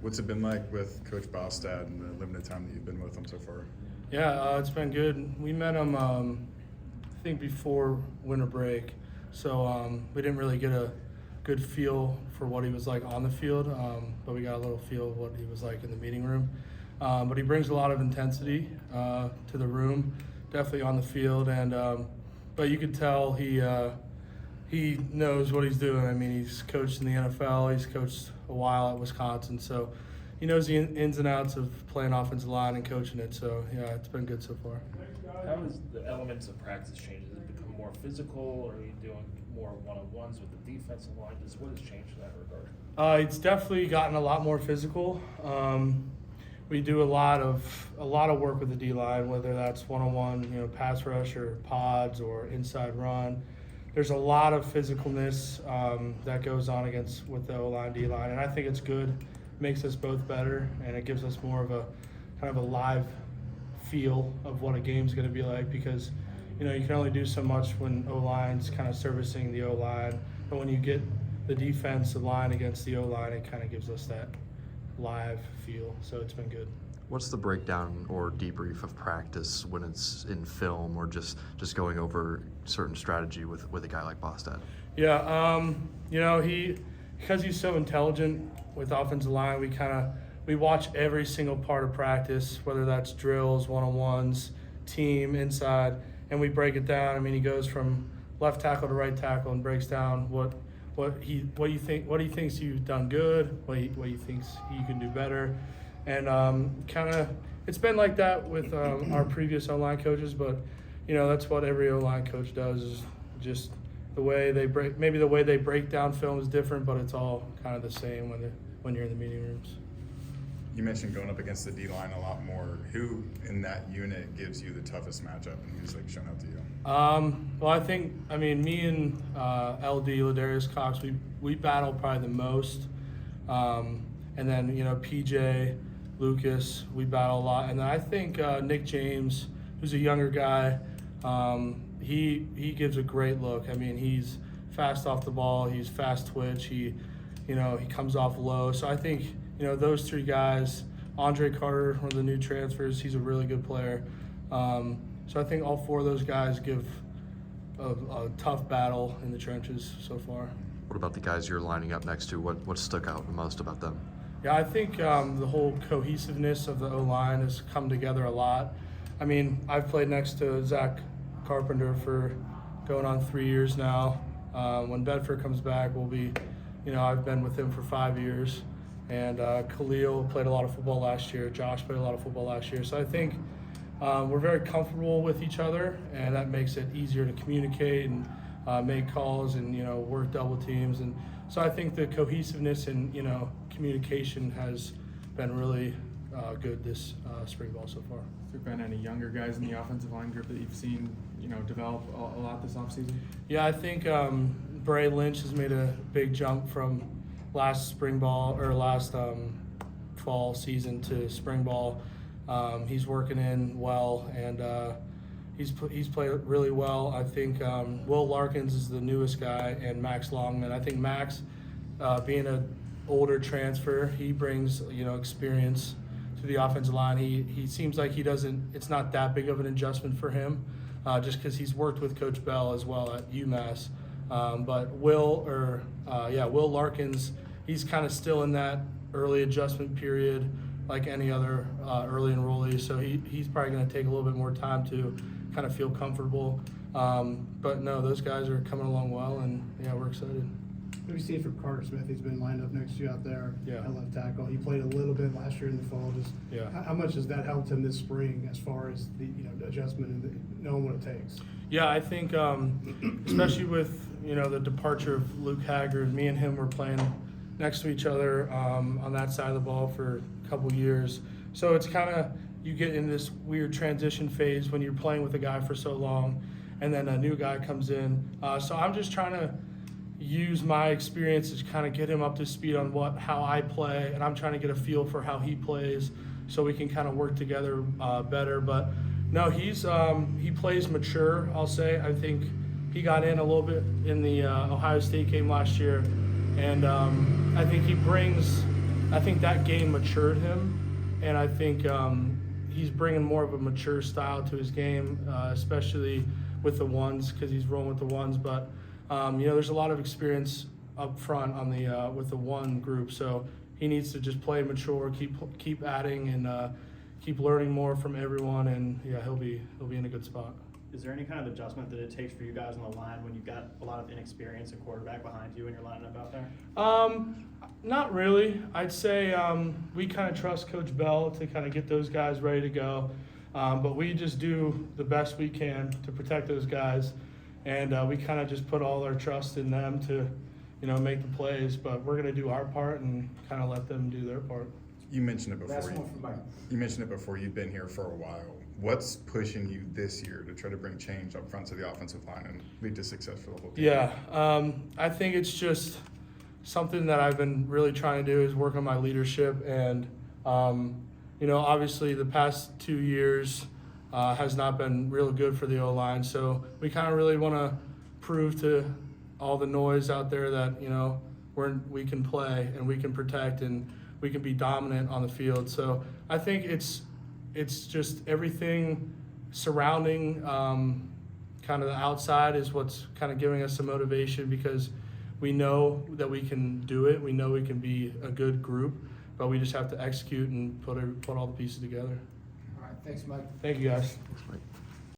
What's it been like with Coach Bostad and the limited time that you've been with him so far? Yeah, it's been good. We met him, I think, before winter break, so we didn't really get a good feel for what he was like on the field, but we got a little feel of what he was like in the meeting room. But he brings a lot of intensity to the room, definitely on the field, and but you could tell he knows what he's doing. I mean, he's coached in the NFL. He's coached a while at Wisconsin, so he knows the ins and outs of playing offensive line and coaching it. So yeah, it's been good so far. How has the elements of practice changed? Has it become more physical, or are you doing more one-on-ones with the defensive line? What has changed in that regard? It's definitely gotten a lot more physical. We do a lot of work with the D line, whether that's one-on-one, pass rush or pods or inside run. There's a lot of physicalness that goes on with the O-line, D-line, and I think it's good. It makes us both better, and it gives us more of a kind of a live feel of what a game's going to be like, because you can only do so much when O-line's kind of servicing the O-line, but when you get the defensive line against the O-line, it kind of gives us that live feel. So it's been good. What's the breakdown or debrief of practice when it's in film or just going over certain strategy with a guy like Bostad? Yeah, because he's so intelligent with offensive line, we watch every single part of practice, whether that's drills, one-on-ones, team, inside, and we break it down. I mean, he goes from left tackle to right tackle and breaks down what he thinks you've done good, what he thinks you can do better. And it's been like that with our previous O-line coaches, but that's what every O-line coach does, is just the way they break. Maybe the way they break down film is different, but it's all kind of the same when you're in the meeting rooms. You mentioned going up against the D-line a lot more. Who in that unit gives you the toughest matchup, and who's shown out to you? Well, I mean, me and LD, Ladarius Cox, we battle probably the most. And then, PJ, Lucas, we battle a lot. And then I think Nick James, who's a younger guy, he gives a great look. I mean, he's fast off the ball. He's fast twitch. He comes off low. So I think, those three guys, Andre Carter, one of the new transfers, he's a really good player. So I think all four of those guys give a tough battle in the trenches so far. What about the guys you're lining up next to? What stuck out the most about them? Yeah, I think the whole cohesiveness of the O-line has come together a lot. I mean, I've played next to Zach Carpenter for going on 3 years now. When Bedford comes back, we'll be, I've been with him for 5 years. And Khalil played a lot of football last year. Josh played a lot of football last year. So I think we're very comfortable with each other, and that makes it easier to communicate and make calls and, work double teams. And so I think the cohesiveness and, communication has been really good this spring ball so far. Has there been any younger guys in the offensive line group that you've seen, develop a lot this offseason? Yeah, I think Bray Lynch has made a big jump from last spring ball or last fall season to spring ball. He's working in well, and he's played really well. I think Will Larkins is the newest guy, and Max Longman. I think Max, being an older transfer, he brings experience to the offensive line. He seems like it's not that big of an adjustment for him, just because he's worked with Coach Bell as well at UMass. But Will Larkins, he's kind of still in that early adjustment period like any other early enrollee. So he's probably going to take a little bit more time to kind of feel comfortable. But no, those guys are coming along well, and yeah, we're excited. What have you seen from Carter Smith? He's been lined up next to you out there at left tackle. He played a little bit last year in the fall. How much has that helped him this spring as far as the adjustment and knowing what it takes? Yeah, I think especially with the departure of Luke Haggard, me and him were playing next to each other on that side of the ball for a couple years. So it's kind of, you get in this weird transition phase when you're playing with a guy for so long, and then a new guy comes in. So I'm just trying to use my experience to kind of get him up to speed on how I play, and I'm trying to get a feel for how he plays so we can kind of work together better. But no, he plays mature, I'll say. I think he got in a little bit in the Ohio State game last year, and I think he brings I think that game matured him, and I think he's bringing more of a mature style to his game, especially with the ones, because he's rolling with the ones. But there's a lot of experience up front on the with the one group, so he needs to just play mature, keep adding, and keep learning more from everyone, and yeah, he'll be in a good spot. Is there any kind of adjustment that it takes for you guys on the line when you've got a lot of inexperience and quarterback behind you and you're lining up out there? Not really. I'd say we kind of trust Coach Bell to kind of get those guys ready to go, but we just do the best we can to protect those guys, and we kind of just put all our trust in them to, make the plays. But we're going to do our part and kind of let them do their part. You mentioned it before. Last one from Mike. You mentioned it before. You've been here for a while. What's pushing you this year to try to bring change up front to the offensive line and lead to success for the whole team? Yeah, I think it's just something that I've been really trying to do is work on my leadership, and obviously the past 2 years has not been real good for the O-line, so we kind of really want to prove to all the noise out there that we can play and we can protect and we can be dominant on the field. So I think it's just everything surrounding kind of the outside is what's kind of giving us some motivation, because we know that we can do it. We know we can be a good group, but we just have to execute and put all the pieces together. All right, thanks, Mike. Thank you, guys. Thanks, Mike.